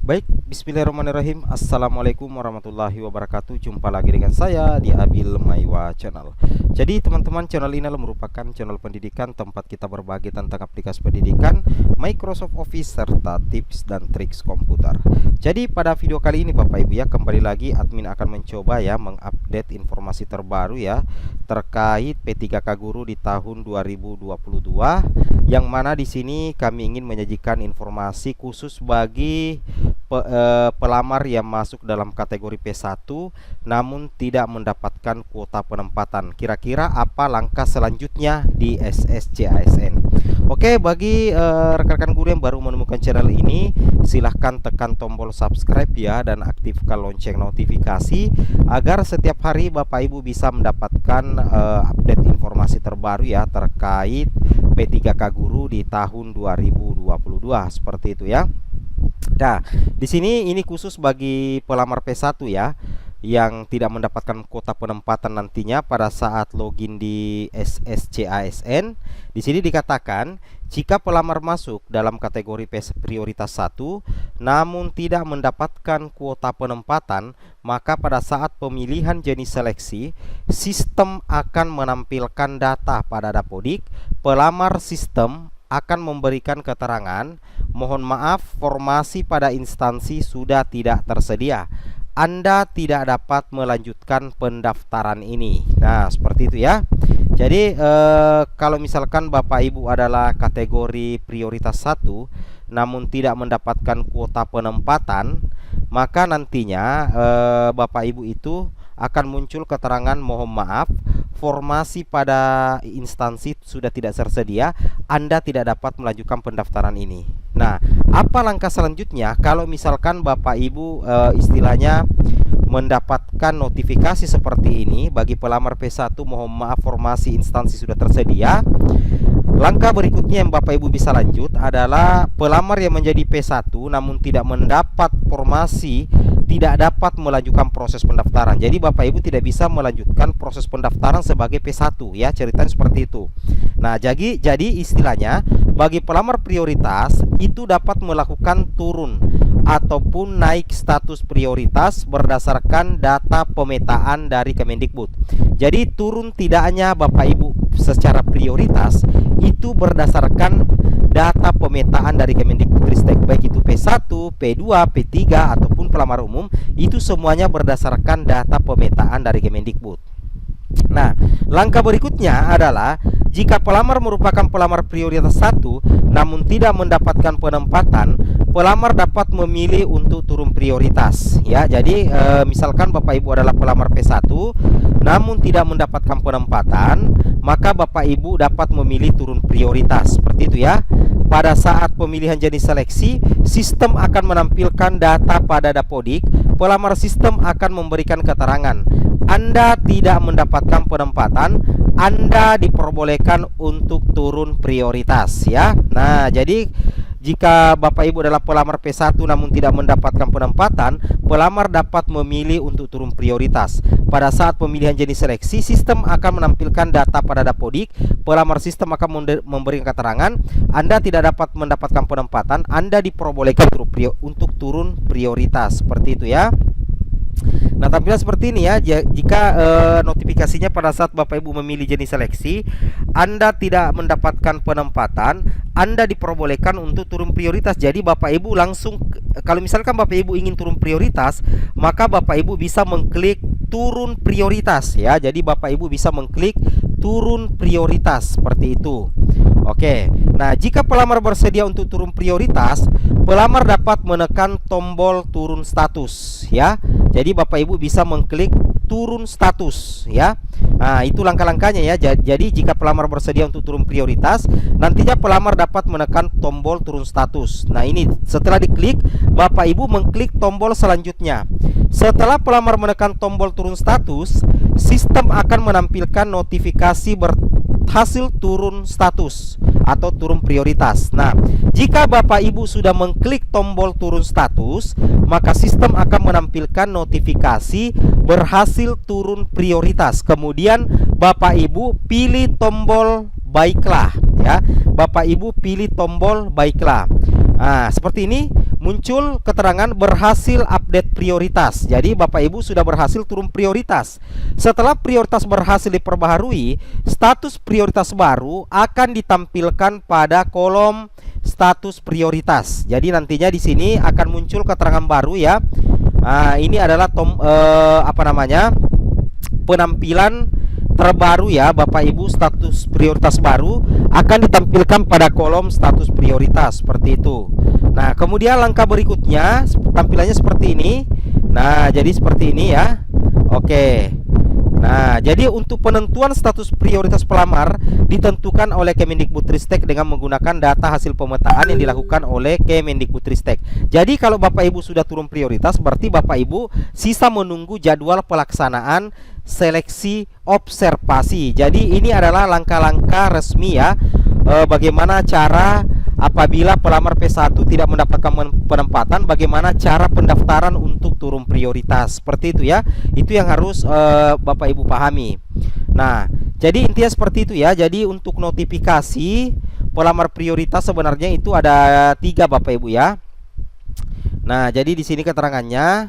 Baik, bismillahirrahmanirrahim. Assalamualaikum warahmatullahi wabarakatuh. Jumpa lagi dengan saya di Abil Maiwa Channel. Jadi teman-teman, channel ini merupakan channel pendidikan tempat kita berbagi tentang aplikasi pendidikan, Microsoft Office, serta tips dan triks komputer. Jadi pada video kali ini Bapak Ibu ya, kembali lagi admin akan mencoba ya mengupdate informasi terbaru ya terkait P3K Guru di tahun 2022, yang mana di sini kami ingin menyajikan informasi khusus bagi pelamar yang masuk dalam kategori P1 namun tidak mendapatkan kuota penempatan. Kira-kira apa langkah selanjutnya di SSCASN? Oke, bagi rekan-rekan guru yang baru menemukan channel ini, silahkan tekan tombol subscribe ya dan aktifkan lonceng notifikasi agar setiap hari Bapak Ibu bisa mendapatkan update informasi terbaru ya terkait P3K Guru di tahun 2022 seperti itu ya. Nah, di sini ini khusus bagi pelamar P1 ya yang tidak mendapatkan kuota penempatan nantinya pada saat login di SSCASN. Di sini dikatakan jika pelamar masuk dalam kategori prioritas 1 namun tidak mendapatkan kuota penempatan, maka pada saat pemilihan jenis seleksi, sistem akan menampilkan data pada Dapodik. Pelamar sistem akan memberikan keterangan, mohon maaf, formasi pada instansi sudah tidak tersedia. Anda tidak dapat melanjutkan pendaftaran ini. Nah, seperti itu ya. Jadi kalau misalkan Bapak Ibu adalah kategori prioritas 1 namun tidak mendapatkan kuota penempatan, maka nantinya Bapak Ibu itu akan muncul keterangan, mohon maaf, formasi pada instansi sudah tidak tersedia, Anda tidak dapat melanjutkan pendaftaran ini. Nah, apa langkah selanjutnya kalau misalkan Bapak Ibu istilahnya mendapatkan notifikasi seperti ini? Bagi pelamar P1, mohon maaf, formasi instansi sudah tersedia. Langkah berikutnya yang Bapak Ibu bisa lanjut adalah pelamar yang menjadi P1 namun tidak mendapat formasi tidak dapat melanjutkan proses pendaftaran. Jadi Bapak Ibu tidak bisa melanjutkan proses pendaftaran sebagai P1 ya, ceritanya seperti itu. Nah, jadi istilahnya bagi pelamar prioritas itu dapat melakukan turun ataupun naik status prioritas berdasarkan data pemetaan dari Kemendikbud. Jadi turun tidaknya Bapak Ibu secara prioritas itu berdasarkan data pemetaan dari Kemendikbudristek, baik itu P1, P2, P3 ataupun pelamar umum, itu semuanya berdasarkan data pemetaan dari Kemendikbud. Nah, langkah berikutnya adalah jika pelamar merupakan pelamar prioritas 1 namun tidak mendapatkan penempatan, pelamar dapat memilih untuk turun prioritas ya. Jadi misalkan Bapak Ibu adalah pelamar P1 namun tidak mendapatkan penempatan, maka Bapak Ibu dapat memilih turun prioritas seperti itu ya. Pada saat pemilihan jenis seleksi, sistem akan menampilkan data pada Dapodik. Pelamar sistem akan memberikan keterangan, Anda tidak mendapatkan penempatan, Anda diperbolehkan untuk turun prioritas ya. Nah, jadi jika Bapak Ibu adalah pelamar P1 namun tidak mendapatkan penempatan, pelamar dapat memilih untuk turun prioritas. Pada saat pemilihan jenis seleksi, sistem akan menampilkan data pada Dapodik. Pelamar sistem akan memberikan keterangan, Anda tidak dapat mendapatkan penempatan, Anda diperbolehkan untuk turun prioritas. Seperti itu ya. Nah, tampilan seperti ini ya. Jika notifikasinya pada saat Bapak Ibu memilih jenis seleksi, Anda tidak mendapatkan penempatan, Anda diperbolehkan untuk turun prioritas. Jadi Bapak Ibu langsung, kalau misalkan Bapak Ibu ingin turun prioritas, maka Bapak Ibu bisa mengklik turun prioritas ya. Jadi Bapak Ibu bisa mengklik turun prioritas seperti itu. Oke. Nah, jika pelamar bersedia untuk turun prioritas, pelamar dapat menekan tombol turun status ya. Jadi Bapak Ibu bisa mengklik turun status ya. Nah, itu langkah-langkahnya ya. Jadi jika pelamar bersedia untuk turun prioritas, nantinya pelamar dapat menekan tombol turun status. Nah, ini setelah diklik, Bapak Ibu mengklik tombol selanjutnya. Setelah pelamar menekan tombol turun status, sistem akan menampilkan notifikasi hasil turun status atau turun prioritas. Nah, jika Bapak Ibu sudah mengklik tombol turun status, maka sistem akan menampilkan notifikasi berhasil turun prioritas. Kemudian Bapak Ibu pilih tombol baiklah ya. Bapak Ibu pilih tombol baiklah. Nah, seperti ini. muncul keterangan berhasil update prioritas. Jadi Bapak Ibu sudah berhasil turun prioritas. Setelah prioritas berhasil diperbaharui, status prioritas baru akan ditampilkan pada kolom status prioritas. Jadi nantinya di sini akan muncul keterangan baru ya. Ini adalah penampilan terbaru ya Bapak Ibu, status prioritas baru akan ditampilkan pada kolom status prioritas seperti itu. Nah, kemudian langkah berikutnya tampilannya seperti ini. Nah, jadi seperti ini ya. Oke. Nah, jadi untuk penentuan status prioritas pelamar ditentukan oleh Kemendikbudristek dengan menggunakan data hasil pemetaan yang dilakukan oleh Kemendikbudristek. Jadi kalau Bapak Ibu sudah turun prioritas, berarti Bapak Ibu sisa menunggu jadwal pelaksanaan seleksi observasi. Jadi ini adalah langkah-langkah resmi ya, bagaimana cara apabila pelamar P1 tidak mendapatkan penempatan, bagaimana cara pendaftaran untuk turun prioritas. Seperti itu ya. Itu yang harus Bapak Ibu pahami. Nah, jadi intinya seperti itu ya. Jadi untuk notifikasi pelamar prioritas sebenarnya itu ada 3 Bapak Ibu ya. Nah, jadi di sini keterangannya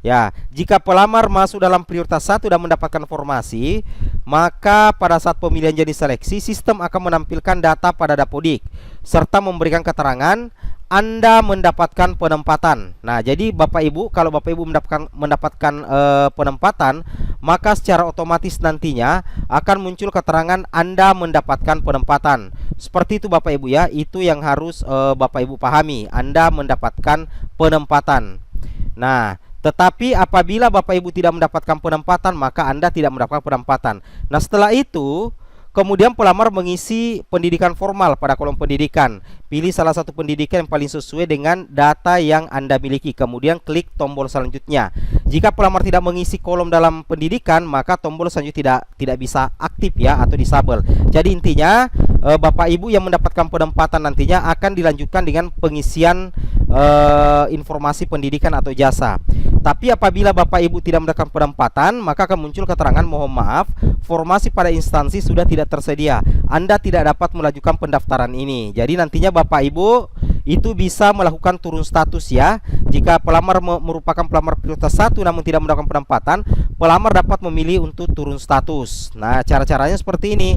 ya, jika pelamar masuk dalam prioritas 1 dan mendapatkan formasi, maka pada saat pemilihan jenis seleksi, sistem akan menampilkan data pada Dapodik serta memberikan keterangan Anda mendapatkan penempatan. Nah, jadi Bapak Ibu, kalau Bapak Ibu mendapatkan penempatan, maka secara otomatis nantinya akan muncul keterangan Anda mendapatkan penempatan. Seperti itu Bapak Ibu ya, itu yang harus Bapak Ibu pahami, Anda mendapatkan penempatan. Nah, tetapi apabila Bapak Ibu tidak mendapatkan penempatan, maka Anda tidak mendapatkan penempatan. Nah, setelah itu kemudian pelamar mengisi pendidikan formal pada kolom pendidikan. Pilih salah satu pendidikan yang paling sesuai dengan data yang Anda miliki. Kemudian klik tombol selanjutnya. Jika pelamar tidak mengisi kolom dalam pendidikan, maka tombol selanjutnya tidak bisa aktif ya, atau disable. Jadi intinya Bapak Ibu yang mendapatkan penempatan nantinya akan dilanjutkan dengan pengisian informasi pendidikan atau jasa. Tapi apabila Bapak Ibu tidak mendapatkan penempatan, maka akan muncul keterangan mohon maaf, formasi pada instansi sudah tidak tersedia. Anda tidak dapat mengajukan pendaftaran ini. Jadi nantinya Bapak Ibu itu bisa melakukan turun status ya. Jika pelamar merupakan pelamar prioritas 1 namun tidak mendapatkan penempatan, pelamar dapat memilih untuk turun status. Nah, cara-caranya seperti ini.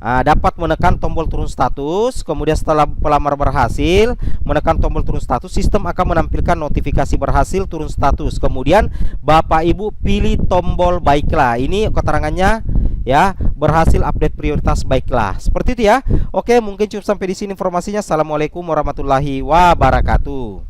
Dapat menekan tombol turun status. Kemudian setelah pelamar berhasil menekan tombol turun status, sistem akan menampilkan notifikasi berhasil turun status. Kemudian Bapak Ibu pilih tombol baiklah. Ini keterangannya ya, berhasil update prioritas baiklah. Seperti itu ya. Oke, mungkin cukup sampai di sini informasinya. Assalamualaikum warahmatullahi wabarakatuh.